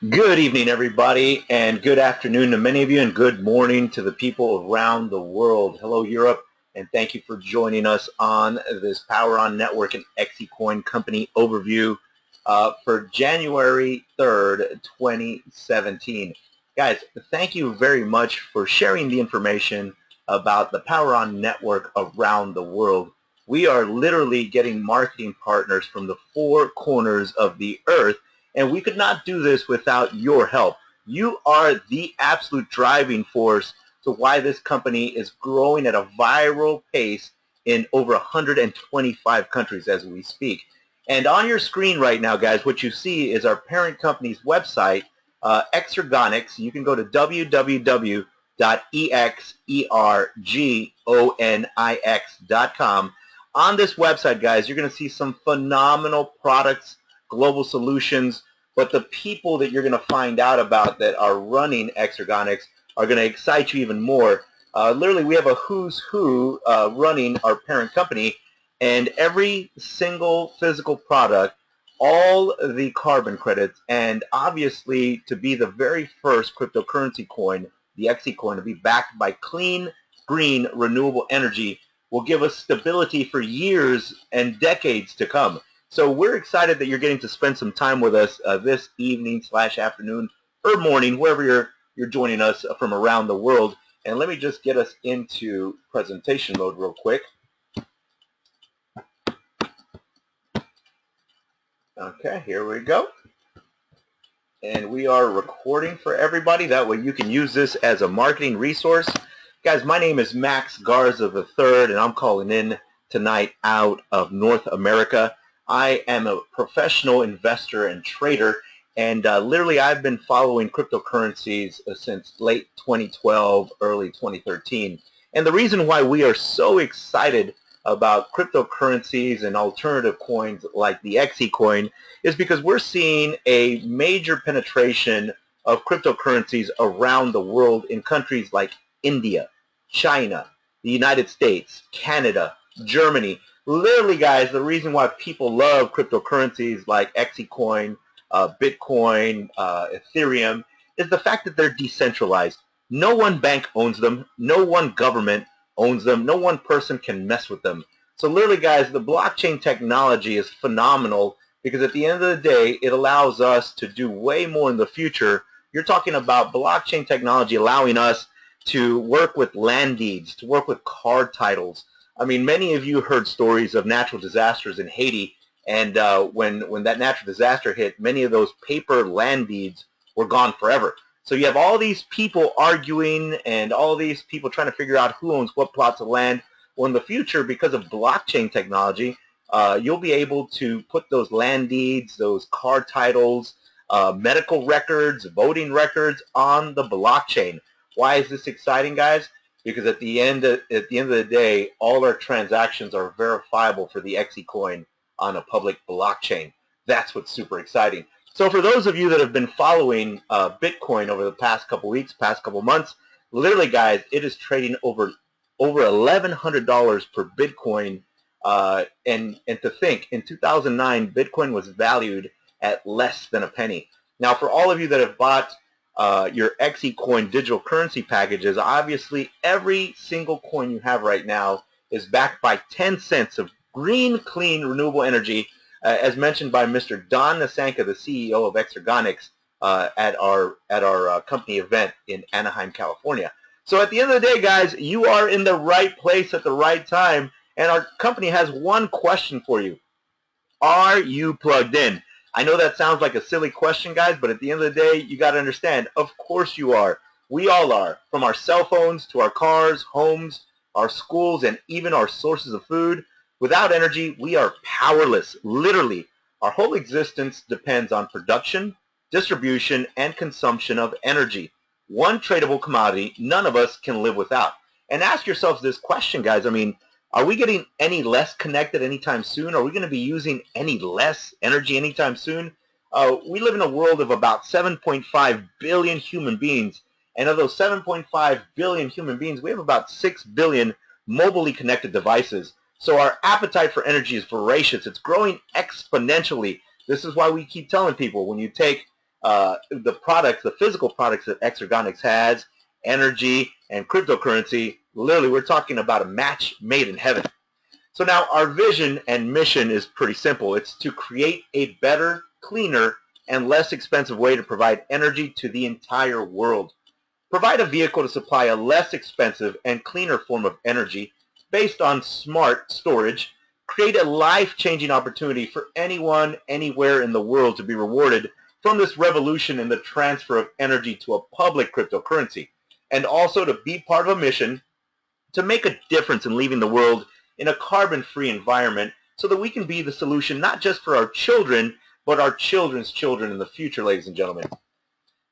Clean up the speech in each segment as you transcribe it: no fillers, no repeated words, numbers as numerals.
Good evening, everybody, and good afternoon to many of you, and good morning to the people around the world. Hello, Europe, and thank you for joining us on this Power On Network and XECoin company overview for January 3rd, 2017. Guys, thank you very much for sharing the information about the Power On Network around the world. We are literally getting marketing partners from the four corners of the earth, and we could not do this without your help. You are the absolute driving force to why this company is growing at a viral pace in over 125 countries as we speak. And on your screen right now, guys, what you see is our parent company's website, Exergonics. You can go to www.exergonix.com. On this website, guys, you're going to see some phenomenal products, global solutions, but the people that you're going to find out about that are running Exergonics are going to excite you even more. Literally, we have a who's who running our parent company, and every single physical product, all the carbon credits, and obviously to be the very first cryptocurrency coin, the XECoin, to be backed by clean, green, renewable energy will give us stability for years and decades to come. So we're excited that you're getting to spend some time with us this evening / afternoon or morning, wherever you're joining us from around the world. And let me just get us into presentation mode real quick. Okay, here we go. And we are recording for everybody. That way you can use this as a marketing resource. Guys, my name is Max Garza III, and I'm calling in tonight out of North America. I am a professional investor and trader, and literally I've been following cryptocurrencies since late 2012, early 2013. And the reason why we are so excited about cryptocurrencies and alternative coins like the XECoin is because we're seeing a major penetration of cryptocurrencies around the world in countries like India, China, the United States, Canada, Germany. Literally, guys, the reason why people love cryptocurrencies like XECoin, Bitcoin, Ethereum, is the fact that they're decentralized. No one bank owns them. No one government owns them. No one person can mess with them. So literally, guys, the blockchain technology is phenomenal because at the end of the day, it allows us to do way more in the future. You're talking about blockchain technology allowing us to work with land deeds, to work with car titles. I mean, many of you heard stories of natural disasters in Haiti, and when that natural disaster hit, many of those paper land deeds were gone forever. So you have all these people arguing and all these people trying to figure out who owns what plots of land. Well, in the future, because of blockchain technology, you'll be able to put those land deeds, those car titles, medical records, voting records on the blockchain. Why is this exciting, guys? Because at the end of the day, all our transactions are verifiable for the XECoin on a public blockchain. That's what's super exciting. So for those of you that have been following Bitcoin over the past couple weeks, past couple months, literally, guys, it is trading over $1,100 per Bitcoin. And to think, in 2009, Bitcoin was valued at less than a penny. Now, for all of you that have bought your XECoin digital currency packages, obviously every single coin you have right now is backed by 10 cents of green, clean, renewable energy, as mentioned by Mr. Don Nasanka, the CEO of Exergonics, at our company event in Anaheim, California. So at the end of the day, guys, you are in the right place at the right time, and our company has one question for you. Are you plugged in? I know that sounds like a silly question, guys, but at the end of the day, you got to understand, of course you are. We all are, from our cell phones to our cars, homes, our schools, and even our sources of food. Without energy, we are powerless. Literally, our whole existence depends on production, distribution, and consumption of energy. One tradable commodity none of us can live without. And ask yourselves this question, guys. I mean, are we getting any less connected anytime soon? Are we going to be using any less energy anytime soon? We live in a world of about 7.5 billion human beings. And of those 7.5 billion human beings, we have about 6 billion mobilely connected devices. So our appetite for energy is voracious. It's growing exponentially. This is why we keep telling people when you take the products, the physical products that XECoin has, energy and cryptocurrency, literally we're talking about a match made in heaven. So now our vision and mission is pretty simple. It's to create a better, cleaner, and less expensive way to provide energy to the entire world. Provide a vehicle to supply a less expensive and cleaner form of energy based on smart storage. Create a life-changing opportunity for anyone, anywhere in the world to be rewarded from this revolution in the transfer of energy to a public cryptocurrency. And also to be part of a mission to make a difference in leaving the world in a carbon-free environment so that we can be the solution not just for our children, but our children's children in the future, ladies and gentlemen.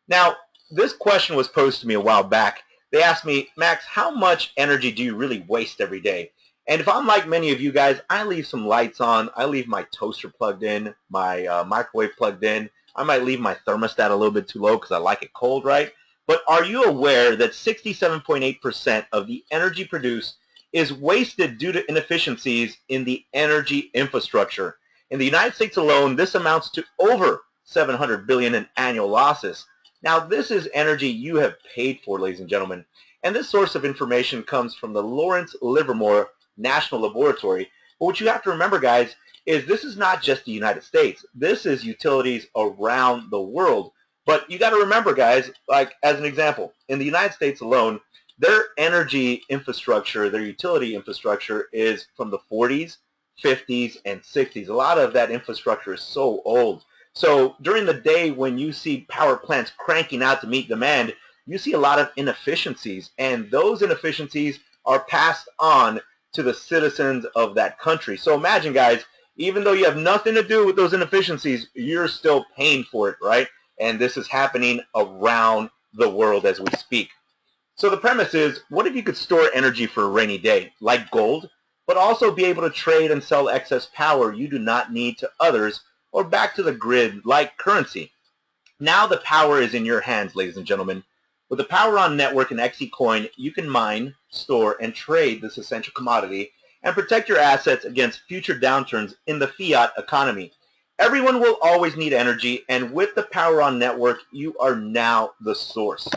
Now, this question was posed to me a while back. They asked me, Max, how much energy do you really waste every day? And if I'm like many of you guys, I leave some lights on. I leave my toaster plugged in, my microwave plugged in. I might leave my thermostat a little bit too low because I like it cold, right? But are you aware that 67.8% of the energy produced is wasted due to inefficiencies in the energy infrastructure? In the United States alone, this amounts to over $700 billion in annual losses. Now, this is energy you have paid for, ladies and gentlemen. And this source of information comes from the Lawrence Livermore National Laboratory. But what you have to remember, guys, is this is not just the United States. This is utilities around the world. But you got to remember, guys, like as an example, in the United States alone, their energy infrastructure, their utility infrastructure is from the 40s, 50s, and 60s. A lot of that infrastructure is so old. So during the day when you see power plants cranking out to meet demand, you see a lot of inefficiencies, and those inefficiencies are passed on to the citizens of that country. So imagine, guys, even though you have nothing to do with those inefficiencies, you're still paying for it, right? And this is happening around the world as we speak. So the premise is, what if you could store energy for a rainy day, like gold, but also be able to trade and sell excess power you do not need to others or back to the grid like currency? Now the power is in your hands, ladies and gentlemen. With the Power On Network and XECoin, you can mine, store, and trade this essential commodity and protect your assets against future downturns in the fiat economy. Everyone will always need energy, and with the Power On Network, you are now the source.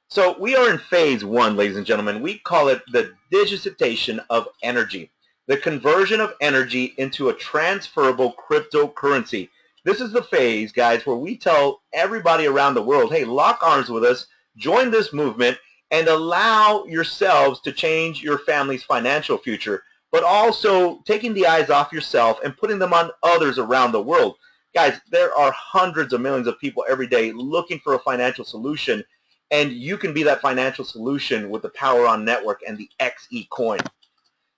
So we are in phase one, ladies and gentlemen. We call it the digitization of energy, the conversion of energy into a transferable cryptocurrency. This is the phase, guys, where we tell everybody around the world, hey, lock arms with us, join this movement, and allow yourselves to change your family's financial future, but also taking the eyes off yourself and putting them on others around the world. Guys, there are hundreds of millions of people every day looking for a financial solution, and you can be that financial solution with the Power On Network and the XECoin.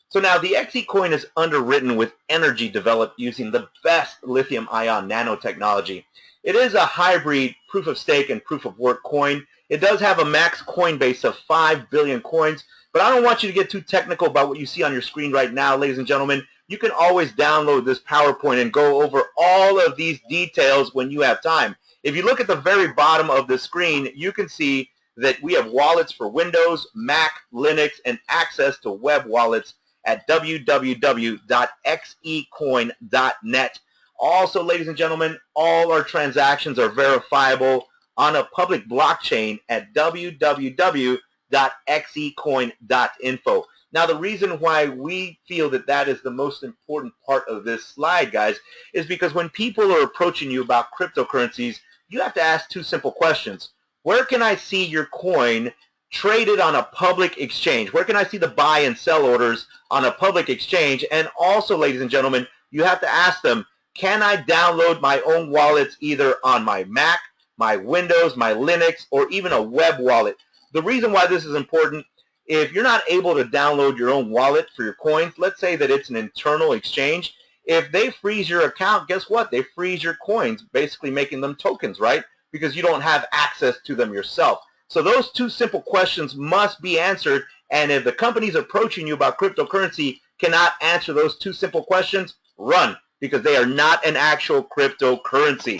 So now the XECoin is underwritten with energy developed using the best lithium-ion nanotechnology. It is a hybrid proof-of-stake and proof-of-work coin. It does have a max coin base of 5 billion coins, but I don't want you to get too technical about what you see on your screen right now, ladies and gentlemen. You can always download this PowerPoint and go over all of these details when you have time. If you look at the very bottom of the screen, you can see that we have wallets for Windows, Mac, Linux, and access to web wallets at www.xecoin.net. Also, ladies and gentlemen, all our transactions are verifiable on a public blockchain at www.xecoin.info. Now, the reason why we feel that that is the most important part of this slide, guys, is because when people are approaching you about cryptocurrencies, you have to ask two simple questions. Where can I see your coin traded on a public exchange? Where can I see the buy and sell orders on a public exchange? And also, ladies and gentlemen, you have to ask them, can I download my own wallets either on my Mac, my Windows, my Linux, or even a web wallet? The reason why this is important, if you're not able to download your own wallet for your coins, let's say that it's an internal exchange, if they freeze your account, guess what? They freeze your coins, basically making them tokens, right? Because you don't have access to them yourself. So those two simple questions must be answered, and if the companies approaching you about cryptocurrency cannot answer those two simple questions, run, because they are not an actual cryptocurrency.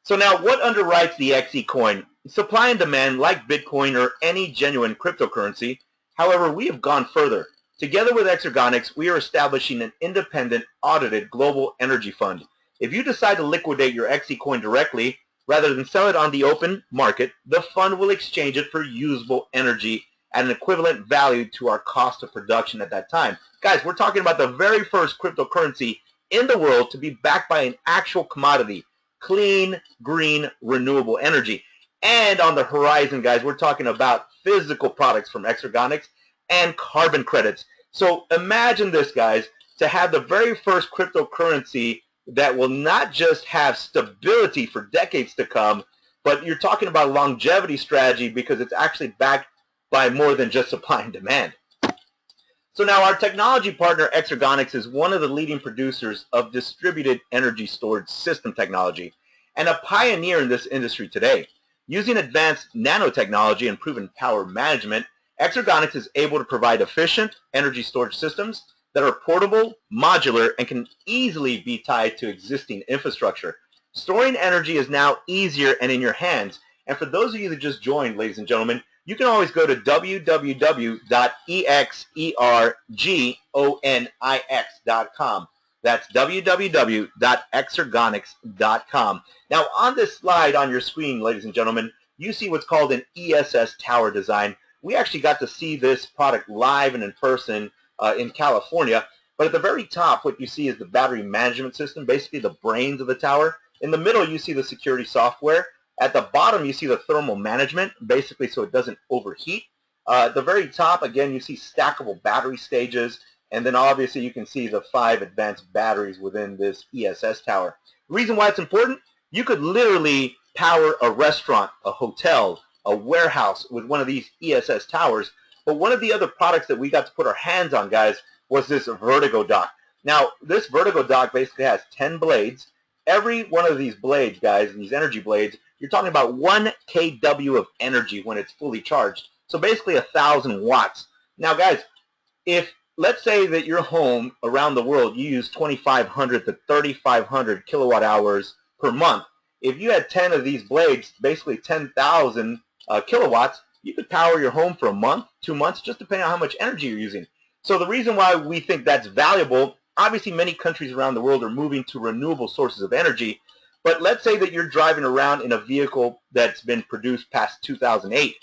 So now, what underwrites the XECoin? Supply and demand, like Bitcoin or any genuine cryptocurrency. However, we have gone further. Together with XECoin, we are establishing an independent, audited global energy fund. If you decide to liquidate your XECoin directly, Rather than sell it on the open market, the fund will exchange it for usable energy at an equivalent value to our cost of production at that time. Guys, we're talking about the very first cryptocurrency in the world to be backed by an actual commodity, clean, green, renewable energy. And on the horizon, guys, we're talking about physical products from Xergonics and carbon credits. So imagine this, guys, to have the very first cryptocurrency that will not just have stability for decades to come, but you're talking about longevity strategy because it's actually backed by more than just supply and demand. So now our technology partner Xergonics is one of the leading producers of distributed energy storage system technology and a pioneer in this industry today. Using advanced nanotechnology and proven power management, Xergonics is able to provide efficient energy storage systems that are portable, modular, and can easily be tied to existing infrastructure. Storing energy is now easier and in your hands. And for those of you that just joined, ladies and gentlemen, you can always go to www.XECoin.com. That's www.xergonics.com. Now, on this slide on your screen, ladies and gentlemen, you see what's called an ESS tower design. We actually got to see this product live and in person in California. But at the very top, what you see is the battery management system, basically the brains of the tower. In the middle, you see the security software. At the bottom, you see the thermal management, basically so it doesn't overheat. At the very top, again, you see stackable battery stages. And then obviously you can see the 5 advanced batteries within this ESS tower. The reason why it's important, you could literally power a restaurant, a hotel, a warehouse with one of these ESS towers. But one of the other products that we got to put our hands on, guys, was this Vertigo dock. Now, this Vertigo dock basically has 10 blades. Every one of these blades, guys, these energy blades, you're talking about 1 kW of energy when it's fully charged. So basically 1,000 watts. Now, guys, if let's say that your home around the world, you use 2,500 to 3,500 kilowatt hours per month. If you had 10 of these blades, basically 10,000 kilowatts, you could power your home for a month, 2 months, just depending on how much energy you're using. So the reason why we think that's valuable, obviously many countries around the world are moving to renewable sources of energy, but let's say that you're driving around in a vehicle that's been produced past 2008.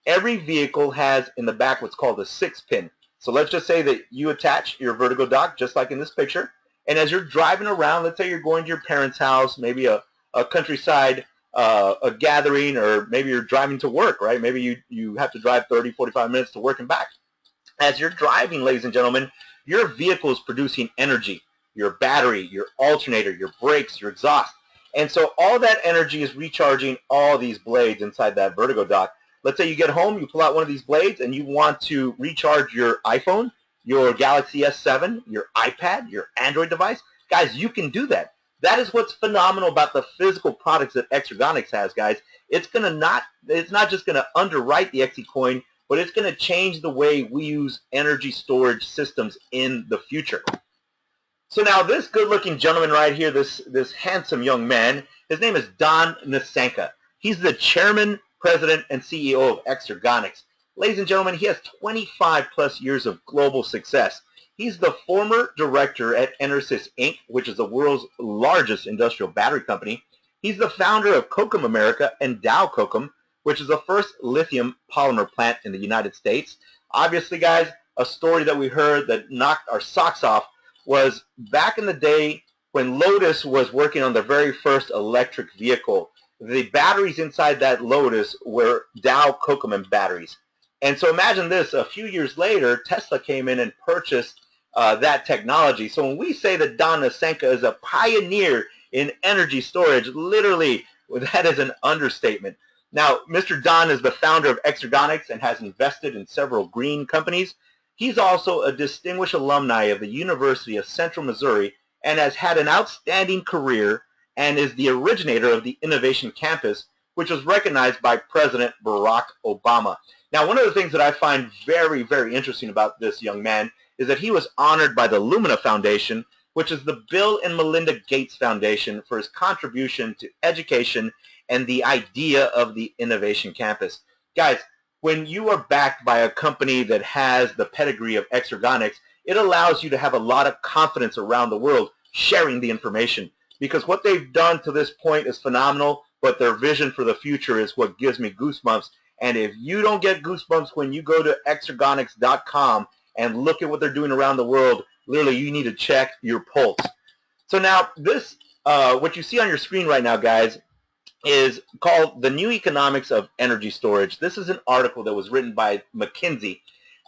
Every vehicle has in the back what's called a 6-pin. So let's just say that you attach your Vertigo dock, just like in this picture, and as you're driving around, let's say you're going to your parents' house, maybe a countryside a gathering, or maybe you're driving to work, right? Maybe you have to drive 30, 45 minutes to work and back. As you're driving, ladies and gentlemen, your vehicle is producing energy, your battery, your alternator, your brakes, your exhaust. And so all that energy is recharging all these blades inside that Vertigo dock. Let's say you get home, you pull out one of these blades, and you want to recharge your iPhone, your Galaxy S7, your iPad, your Android device. Guys, you can do that. That is what's phenomenal about the physical products that Xergonics has, guys. It's not just going to underwrite the XECoin, but it's going to change the way we use energy storage systems in the future. So now this good-looking gentleman right here, this handsome young man, his name is Don Nasenka. He's the chairman, president, and CEO of Xergonics. Ladies and gentlemen, he has 25 plus years of global success. He's the former director at Enersys Inc., which is the world's largest industrial battery company. He's the founder of Kokum America and Dow Kokum, which is the first lithium polymer plant in the United States. Obviously, guys, a story that we heard that knocked our socks off was back in the day when Lotus was working on the very first electric vehicle. The batteries inside that Lotus were Dow Kokum batteries. And so imagine this, a few years later, Tesla came in and purchased that technology. So when we say that Don Nasenka is a pioneer in energy storage, literally, that is an understatement. Now, Mr. Don is the founder of Xergonics and has invested in several green companies. He's also a distinguished alumni of the University of Central Missouri and has had an outstanding career and is the originator of the Innovation Campus, which was recognized by President Barack Obama. Now, one of the things that I find very, very interesting about this young man is that he was honored by the Lumina Foundation, which is the Bill and Melinda Gates Foundation, for his contribution to education and the idea of the Innovation Campus. Guys, when you are backed by a company that has the pedigree of Xergonics, it allows you to have a lot of confidence around the world sharing the information, because what they've done to this point is phenomenal. but their vision for the future is what gives me goosebumps. And if you don't get goosebumps when you go to exergonics.com and look at what they're doing around the world, literally you need to check your pulse. So now this, what you see on your screen right now, guys, is called The New Economics of Energy Storage. This is an article that was written by McKinsey,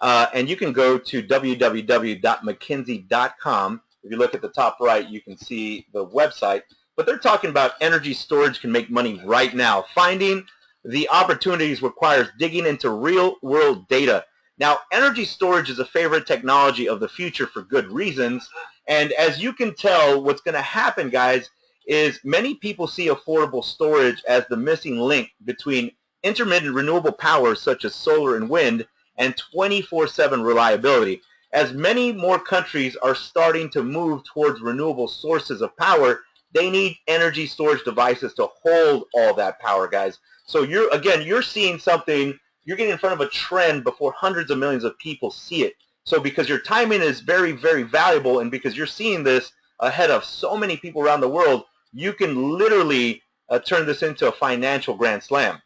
and you can go to www.mckinsey.com. If you look at the top right, you can see the website. But they're talking about energy storage can make money right now. Finding the opportunities requires digging into real-world data. Now, energy storage is a favorite technology of the future for good reasons. And as you can tell, what's going to happen, guys, is many people see affordable storage as the missing link between intermittent renewable power such as solar and wind and 24/7 reliability. As many more countries are starting to move towards renewable sources of power, they need energy storage devices to hold all that power, guys. So you're seeing something, you're getting in front of a trend before hundreds of millions of people see it. So because your timing is very, very valuable, and because you're seeing this ahead of so many people around the world, you can literally turn this into a financial grand slam.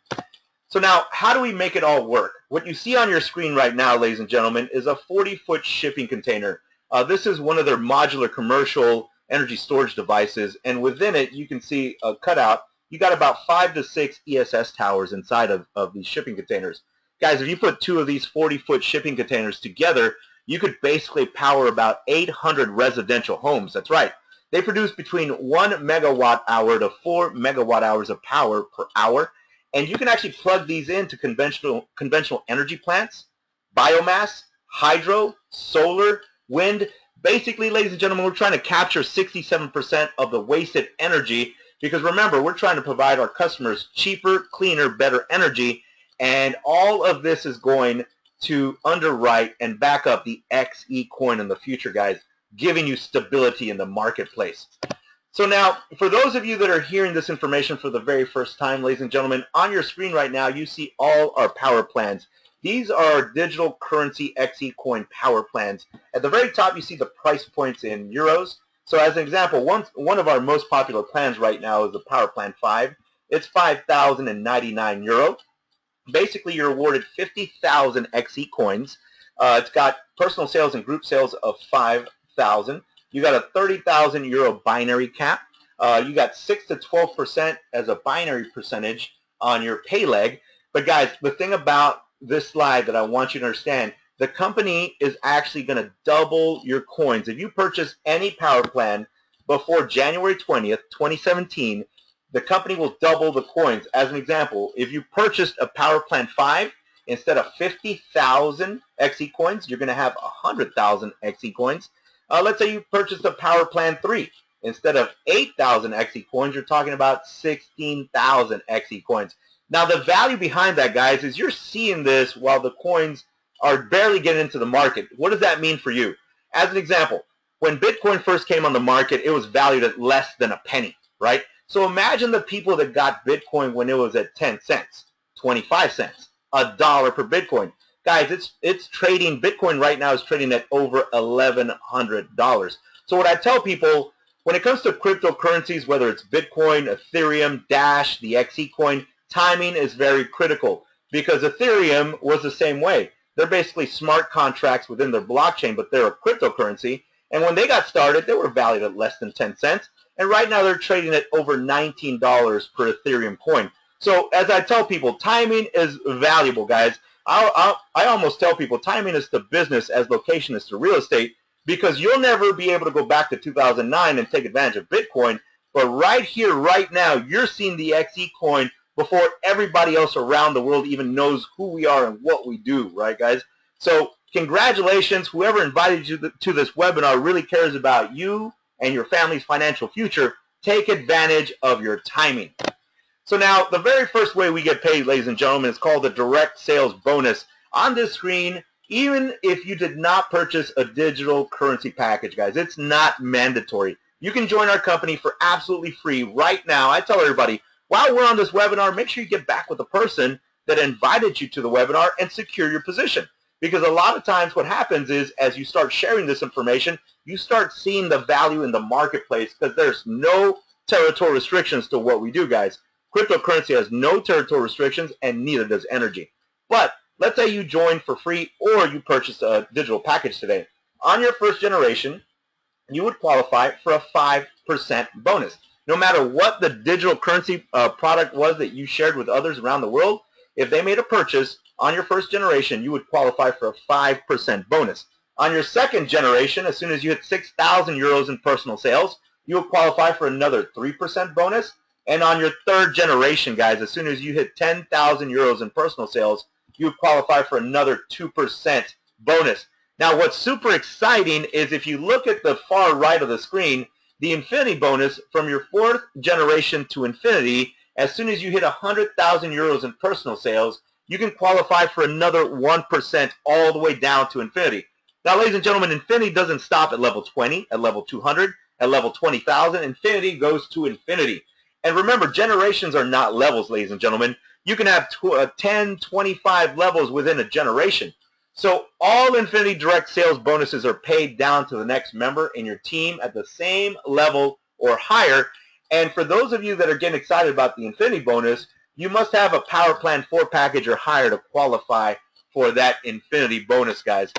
So now, how do we make it all work? What you see on your screen right now, ladies and gentlemen, is a 40-foot shipping container. This is one of their modular commercial energy storage devices, and within it, you can see a cutout. You got about 5 to 6 ESS towers inside of these shipping containers. Guys, if you put two of these 40-foot shipping containers together, you could basically power about 800 residential homes. That's right. They produce between 1 megawatt hour to 4 megawatt hours of power per hour, and you can actually plug these into conventional energy plants, biomass, hydro, solar, wind. Basically, ladies and gentlemen, we're trying to capture 67% of the wasted energy, because remember, we're trying to provide our customers cheaper, cleaner, better energy, and all of this is going to underwrite and back up the XECoin in the future, guys, giving you stability in the marketplace. So now, for those of you that are hearing this information for the very first time, ladies and gentlemen, on your screen right now, you see all our power plans. These are our digital currency XECoin power plans. At the very top, you see the price points in euros. So as an example, one of our most popular plans right now is the Power Plan 5. It's 5,099 euro. Basically, you're awarded 50,000 XECoins. It's got personal sales and group sales of 5,000. You got a 30,000 euro binary cap. You got 6 to 12% as a binary percentage on your pay leg. But guys, the thing about this slide that I want you to understand, the company is actually going to double your coins. If you purchase any power plan before January 20th, 2017, the company will double the coins. As an example, if you purchased a Power Plan 5, instead of 50,000 XECoins, you're going to have 100,000 XECoins. Let's say you purchased a Power Plan 3. Instead of 8,000 XECoins, you're talking about 16,000 XECoins. Now, the value behind that, guys, is you're seeing this while the coins are barely getting into the market. What does that mean for you? As an example, when Bitcoin first came on the market, it was valued at less than a penny, right? So imagine the people that got Bitcoin when it was at 10 cents, 25 cents, $1 per Bitcoin. Guys, it's trading, Bitcoin right now is trading at over $1,100. So what I tell people, when it comes to cryptocurrencies, whether it's Bitcoin, Ethereum, Dash, the XECoin, timing is very critical, because Ethereum was the same way. They're basically smart contracts within their blockchain, but they're a cryptocurrency. And when they got started, they were valued at less than 10 cents. And right now they're trading at over $19 per Ethereum coin. So as I tell people, timing is valuable, guys. I almost tell people timing is to business as location is to real estate, because you'll never be able to go back to 2009 and take advantage of Bitcoin. But right here, right now, you're seeing the XECoin before everybody else around the world even knows who we are and what we do, right, guys? So congratulations. Whoever invited you to this webinar really cares about you and your family's financial future. Take advantage of your timing. So now, the very first way we get paid, ladies and gentlemen, is called the direct sales bonus. On this screen, even if you did not purchase a digital currency package, guys, it's not mandatory. You can join our company for absolutely free right now. I tell everybody, while we're on this webinar, make sure you get back with the person that invited you to the webinar and secure your position. Because a lot of times what happens is, as you start sharing this information, you start seeing the value in the marketplace, because there's no territorial restrictions to what we do, guys. Cryptocurrency has no territorial restrictions, and neither does energy. But let's say you join for free or you purchase a digital package today. On your first generation, you would qualify for a 5% bonus. No matter what the digital currency product was that you shared with others around the world, if they made a purchase on your first generation, you would qualify for a 5% bonus. On your second generation, as soon as you hit 6,000 euros in personal sales, you would qualify for another 3% bonus. And on your third generation, guys, as soon as you hit 10,000 euros in personal sales, you would qualify for another 2% bonus. Now, what's super exciting is if you look at the far right of the screen, the infinity bonus from your fourth generation to infinity, as soon as you hit 100,000 euros in personal sales, you can qualify for another 1% all the way down to infinity. Now, ladies and gentlemen, infinity doesn't stop at level 20, at level 200, at level 20,000. Infinity goes to infinity. And remember, generations are not levels, ladies and gentlemen. You can have 10, 25 levels within a generation. So all Infinity Direct Sales bonuses are paid down to the next member in your team at the same level or higher. And for those of you that are getting excited about the Infinity bonus, you must have a Power Plan 4 package or higher to qualify for that Infinity bonus, guys.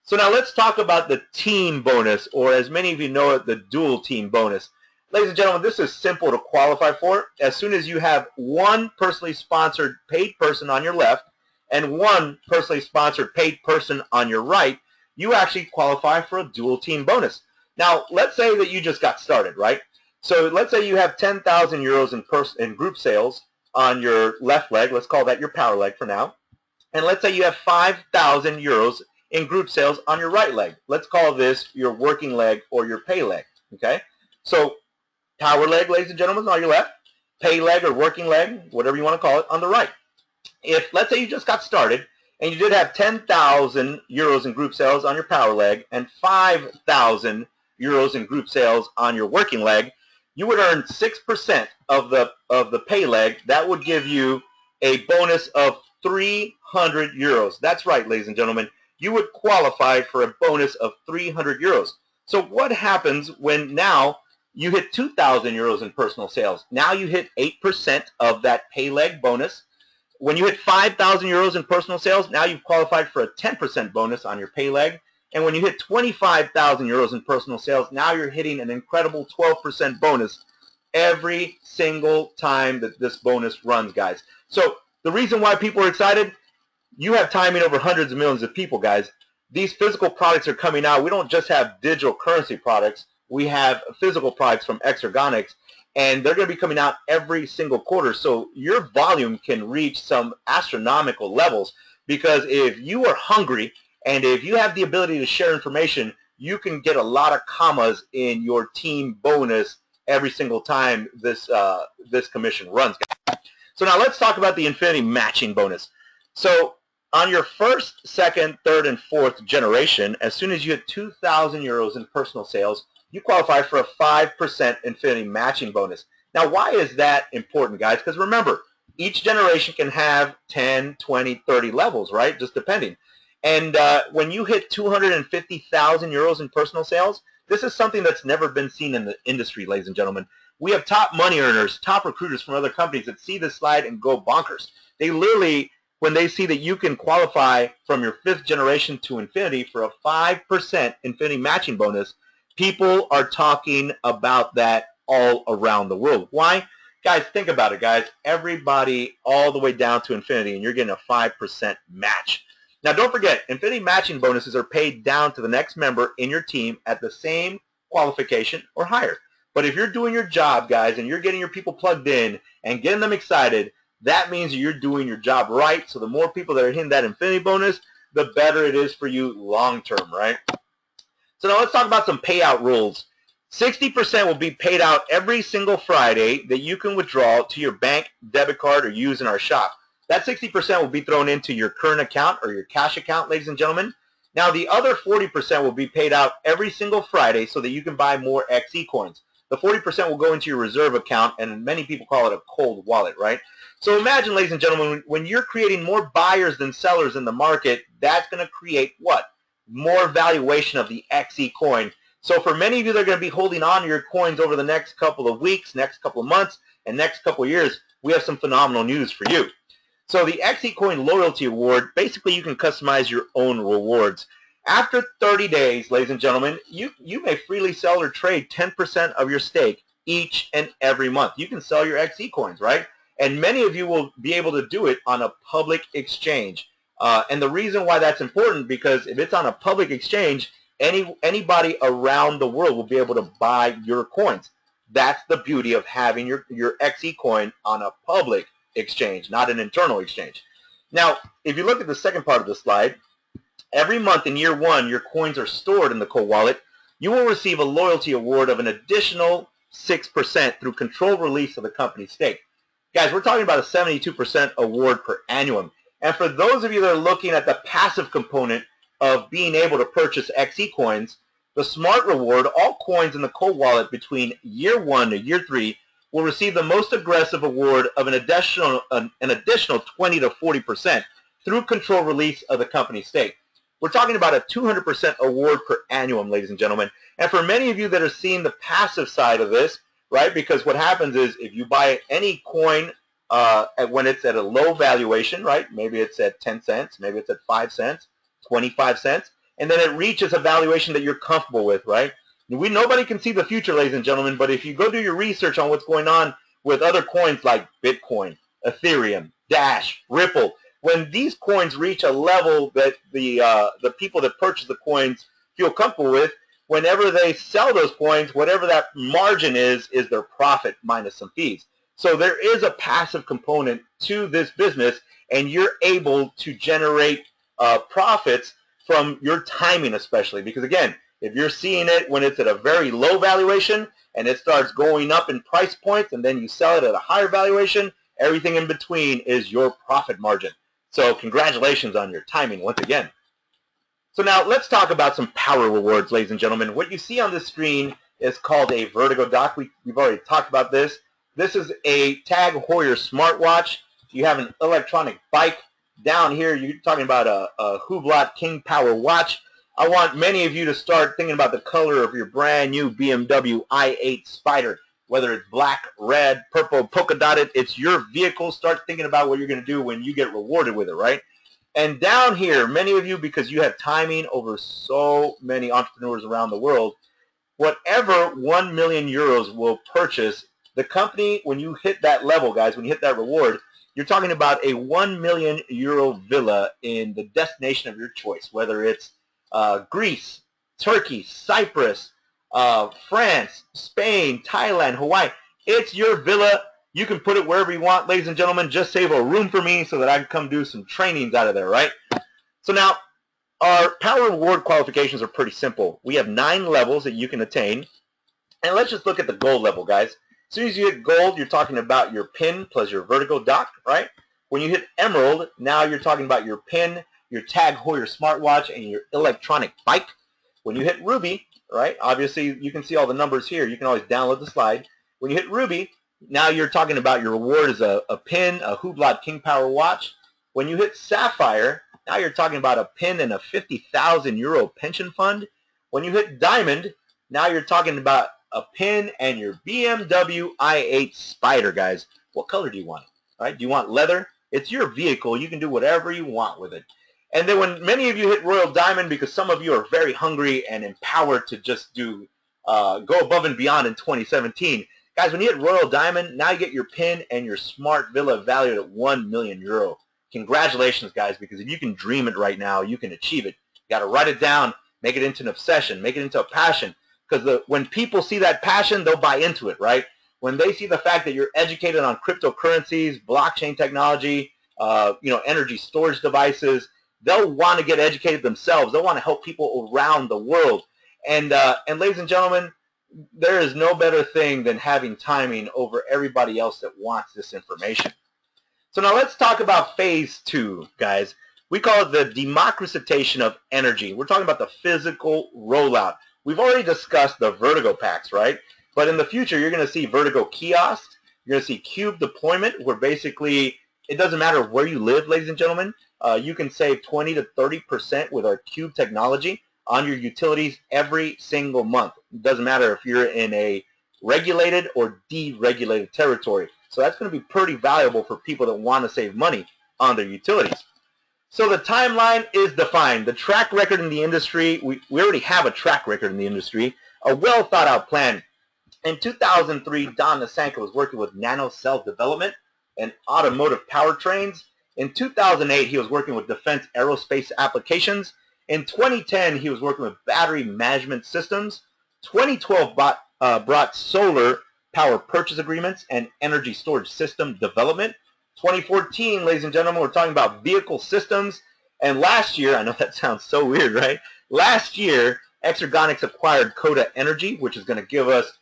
So now let's talk about the team bonus, or as many of you know it, the dual team bonus. Ladies and gentlemen, this is simple to qualify for. As soon as you have one personally sponsored paid person on your left and one personally sponsored paid person on your right, you actually qualify for a dual team bonus. Now, let's say that you just got started, right? So let's say you have 10,000 euros in group sales on your left leg. Let's call that your power leg for now. And let's say you have 5,000 euros in group sales on your right leg. Let's call this your working leg or your pay leg, okay? So power leg, ladies and gentlemen, on your left, pay leg or working leg, whatever you want to call it, on the right. If, let's say you just got started and you did have 10,000 euros in group sales on your power leg and 5,000 euros in group sales on your working leg, you would earn 6% of the pay leg. That would give you a bonus of 300 euros. That's right, ladies and gentlemen. You would qualify for a bonus of 300 euros. So what happens when now you hit 2,000 euros in personal sales? Now you hit 8% of that pay leg bonus. When you hit 5,000 euros in personal sales, now you've qualified for a 10% bonus on your pay leg. And when you hit 25,000 euros in personal sales, now you're hitting an incredible 12% bonus every single time that this bonus runs, guys. So the reason why people are excited, you have timing over hundreds of millions of people, guys. These physical products are coming out. We don't just have digital currency products. We have physical products from XECoin, and they're going to be coming out every single quarter. So your volume can reach some astronomical levels, because if you are hungry and if you have the ability to share information, you can get a lot of commas in your team bonus every single time this commission runs. So now let's talk about the Infinity Matching bonus. So on your first, second, third, and fourth generation, as soon as you hit 2,000 euros in personal sales, you qualify for a 5% Infinity Matching bonus. Now, why is that important, guys? Because remember, each generation can have 10, 20, 30 levels, right? Just depending. And when you hit 250,000 euros in personal sales, this is something that's never been seen in the industry, ladies and gentlemen. We have top money earners, top recruiters from other companies that see this slide and go bonkers. They literally, when they see that you can qualify from your fifth generation to infinity for a 5% Infinity Matching bonus, people are talking about that all around the world. Why? Guys, think about it, guys. Everybody all the way down to infinity, and you're getting a 5% match. Now, don't forget, Infinity Matching bonuses are paid down to the next member in your team at the same qualification or higher. But if you're doing your job, guys, and you're getting your people plugged in and getting them excited, that means that you're doing your job right. So the more people that are hitting that Infinity bonus, the better it is for you long term, right? So now let's talk about some payout rules. 60% will be paid out every single Friday that you can withdraw to your bank, debit card, or use in our shop. That 60% will be thrown into your current account or your cash account, ladies and gentlemen. Now the other 40% will be paid out every single Friday so that you can buy more XECoins. The 40% will go into your reserve account, and many people call it a cold wallet, right? So imagine, ladies and gentlemen, when you're creating more buyers than sellers in the market, that's going to create what? More valuation of the XECoin. So for many of you that are going to be holding on to your coins over the next couple of weeks, next couple of months, and next couple of years, we have some phenomenal news for you. So the XECoin Loyalty Award, basically you can customize your own rewards. After 30 days, ladies and gentlemen, you may freely sell or trade 10% of your stake each and every month. You can sell your XECoins, right? And many of you will be able to do it on a public exchange. And the reason why that's important, because if it's on a public exchange, anybody around the world will be able to buy your coins. That's the beauty of having your XECoin on a public exchange, not an internal exchange. Now, if you look at the second part of the slide, every month in year one, your coins are stored in the cold wallet. You will receive a loyalty award of an additional 6% through controlled release of the company's stake. Guys, we're talking about a 72% award per annum. And for those of you that are looking at the passive component of being able to purchase XECoins, the smart reward, all coins in the cold wallet between year 1 to year 3 will receive the most aggressive award of an additional 20 to 40% through control release of the company's stake. We're talking about a 200% award per annum, ladies and gentlemen. And for many of you that are seeing the passive side of this, right, because what happens is if you buy any coin when it's at a low valuation, right, maybe it's at 10 cents, maybe it's at 5 cents, 25 cents, and then it reaches a valuation that you're comfortable with, right? Nobody can see the future, ladies and gentlemen, but if you go do your research on what's going on with other coins like Bitcoin, Ethereum, Dash, Ripple, when these coins reach a level that the people that purchase the coins feel comfortable with, whenever they sell those coins, whatever that margin is their profit minus some fees. So there is a passive component to this business, and you're able to generate profits from your timing especially. Because again, if you're seeing it when it's at a very low valuation and it starts going up in price points and then you sell it at a higher valuation, everything in between is your profit margin. So congratulations on your timing once again. So now let's talk about some power rewards, ladies and gentlemen. What you see on this screen is called a Vertigo dock. We've already talked about this. This is a Tag Heuer smartwatch. You have an electronic bike. Down here, you're talking about a Hublot King Power watch. I want many of you to start thinking about the color of your brand new BMW i8 Spider. Whether it's black, red, purple, polka dotted, it's your vehicle. Start thinking about what you're going to do when you get rewarded with it, right? And down here, many of you, because you have timing over so many entrepreneurs around the world, whatever 1 million euros will purchase, the company, when you hit that level, guys, when you hit that reward, you're talking about a 1 million euro villa in the destination of your choice, whether it's Greece, Turkey, Cyprus, France, Spain, Thailand, Hawaii. It's your villa. You can put it wherever you want, ladies and gentlemen. Just save a room for me so that I can come do some trainings out of there, right? So now, our power reward qualifications are pretty simple. We have 9 levels that you can attain. And let's just look at the gold level, guys. As soon as you hit gold, you're talking about your PIN plus your Vertigo dock, right? When you hit emerald, now you're talking about your PIN, your Tag Heuer smartwatch, and your electronic bike. When you hit ruby, right, obviously you can see all the numbers here. You can always download the slide. When you hit ruby, now you're talking about your reward is a PIN, a Hublot King Power watch. When you hit sapphire, now you're talking about a PIN and a 50,000 euro pension fund. When you hit diamond, now you're talking about a PIN and your BMW i8 Spider, guys. What color do you want? All right? Do you want leather? It's your vehicle. You can do whatever you want with it. And then when many of you hit Royal Diamond, because some of you are very hungry and empowered to just do go above and beyond in 2017, guys, when you hit Royal Diamond, now you get your PIN and your smart villa valued at 1 million euro. Congratulations, guys, because if you can dream it right now, you can achieve it. You got to write it down, make it into an obsession, make it into a passion. Because when people see that passion, they'll buy into it, right? When they see the fact that you're educated on cryptocurrencies, blockchain technology, energy storage devices, they'll want to get educated themselves. They'll want to help people around the world. And ladies and gentlemen, there is no better thing than having timing over everybody else that wants this information. So now let's talk about phase 2, guys. We call it the democratization of energy. We're talking about the physical rollout. We've already discussed the Vertigo packs, right? But in the future, you're going to see Vertigo kiosks. You're going to see cube deployment, where basically it doesn't matter where you live, ladies and gentlemen. You can save 20 to 30% with our cube technology on your utilities every single month. It doesn't matter if you're in a regulated or deregulated territory. So that's going to be pretty valuable for people that want to save money on their utilities. So the timeline is defined. The track record in the industry, we already have a track record in the industry, a well thought out plan. In 2003, Don Nasanka was working with nanocell development and automotive powertrains. In 2008, he was working with defense aerospace applications. In 2010, he was working with battery management systems. 2012 brought solar power purchase agreements and energy storage system development. 2014, ladies and gentlemen, we're talking about vehicle systems. And last year, I know that sounds so weird, right? Last year, Exergonics acquired Coda Energy, which is going to give us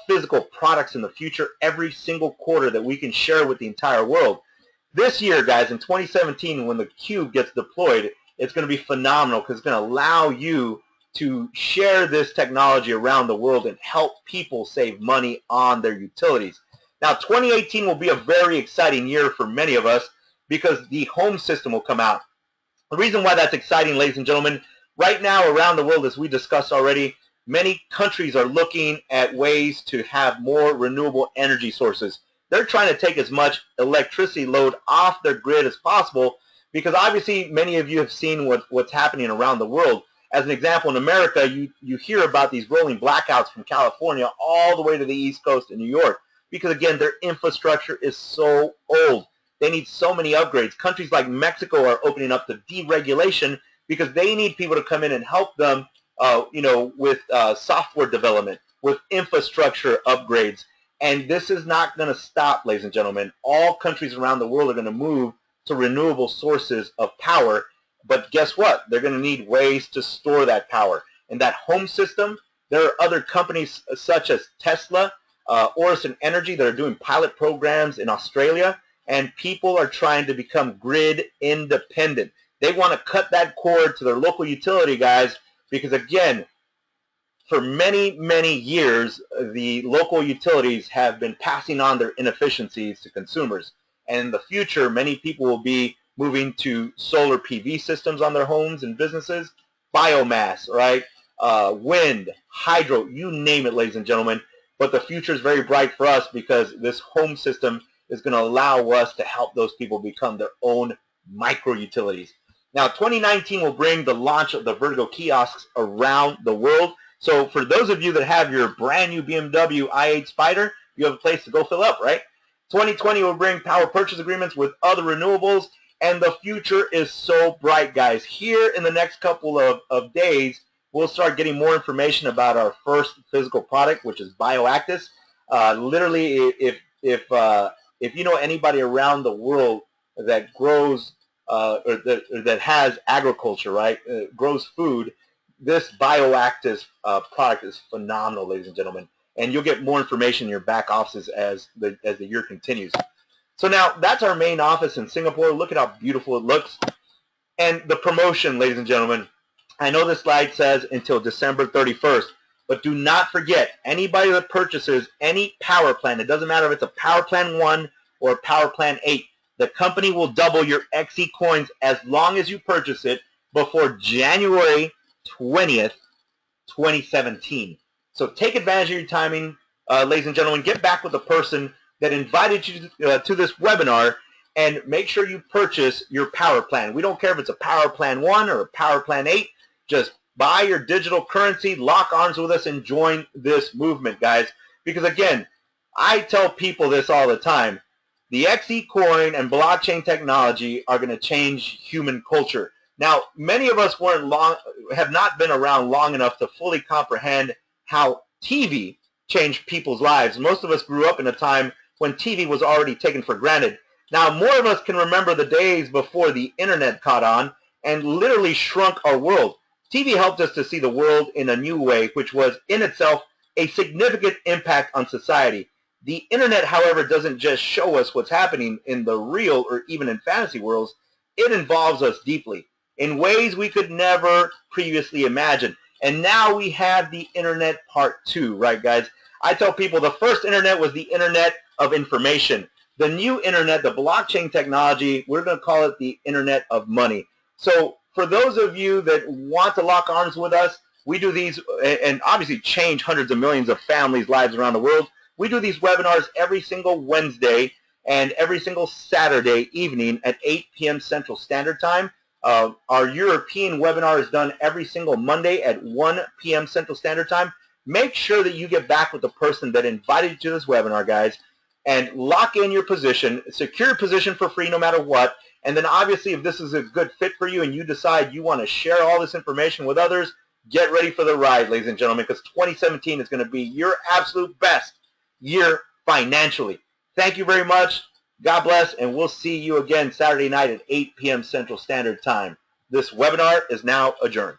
physical products in the future every single quarter that we can share with the entire world. This year, guys, in 2017, when the Cube gets deployed, it's going to be phenomenal because it's going to allow you to share this technology around the world and help people save money on their utilities. Now, 2018 will be a very exciting year for many of us because the home system will come out. The reason why that's exciting, ladies and gentlemen, right now around the world, as we discussed already, many countries are looking at ways to have more renewable energy sources. They're trying to take as much electricity load off their grid as possible because obviously many of you have seen what's happening around the world. As an example, in America, you hear about these rolling blackouts from California all the way to the East Coast in New York because, again, their infrastructure is so old. They need so many upgrades. Countries like Mexico are opening up to deregulation because they need people to come in and help them with software development, with infrastructure upgrades. And this is not going to stop, ladies and gentlemen. All countries around the world are going to move to renewable sources of power. But guess what? They're going to need ways to store that power. And that home system, there are other companies such as Tesla, Orison Energy that are doing pilot programs in Australia. And people are trying to become grid independent. They want to cut that cord to their local utility, guys, because, again, for many, many years, the local utilities have been passing on their inefficiencies to consumers. And in the future, many people will be moving to solar PV systems on their homes and businesses, biomass, right? Wind, hydro, you name it, ladies and gentlemen. But the future is very bright for us because this home system is going to allow us to help those people become their own micro utilities. Now, 2019 will bring the launch of the Vertigo kiosks around the world. So for those of you that have your brand new BMW i8 Spider, you have a place to go fill up, right? 2020 will bring power purchase agreements with other renewables, and the future is so bright, guys. Here in the next couple of days, we'll start getting more information about our first physical product, which is Bioactis. Literally, if you know anybody around the world that grows or that has agriculture, right, grows food, this Bioactis product is phenomenal, ladies and gentlemen. And you'll get more information in your back offices as the year continues. So now that's our main office in Singapore. Look at how beautiful it looks. And the promotion, ladies and gentlemen, I know this slide says until December 31st, but do not forget, anybody that purchases any power plan, it doesn't matter if it's a power plan 1 or a power plan 8, the company will double your XECoins as long as you purchase it before January 20th, 2017. So take advantage of your timing, ladies and gentlemen. Get back with the person that invited you to this webinar and make sure you purchase your power plan. We don't care if it's a power plan 1 or a power plan 8. Just buy your digital currency, lock arms with us, and join this movement, guys. Because, again, I tell people this all the time. The XECoin and blockchain technology are going to change human culture. Now, many of us have not been around long enough to fully comprehend how TV changed people's lives. Most of us grew up in a time when TV was already taken for granted. Now, more of us can remember the days before the internet caught on and literally shrunk our world. TV helped us to see the world in a new way, which was in itself a significant impact on society. The internet, however, doesn't just show us what's happening in the real or even in fantasy worlds. It involves us deeply in ways we could never previously imagine. And now we have the internet part 2, right, guys? I tell people the first internet was the internet of information. The new internet, the blockchain technology, we're going to call it the internet of money. So for those of you that want to lock arms with us, we do these and obviously change hundreds of millions of families' lives around the world. We do these webinars every single Wednesday and every single Saturday evening at 8 p.m. Central Standard Time. Our European webinar is done every single Monday at 1 p.m. Central Standard Time. Make sure that you get back with the person that invited you to this webinar, guys, and lock in your position, secure your position for free no matter what. And then obviously if this is a good fit for you and you decide you want to share all this information with others, get ready for the ride, ladies and gentlemen, because 2017 is going to be your absolute best year financially. Thank you very much. God bless, and we'll see you again Saturday night at 8 p.m. Central Standard Time. This webinar is now adjourned.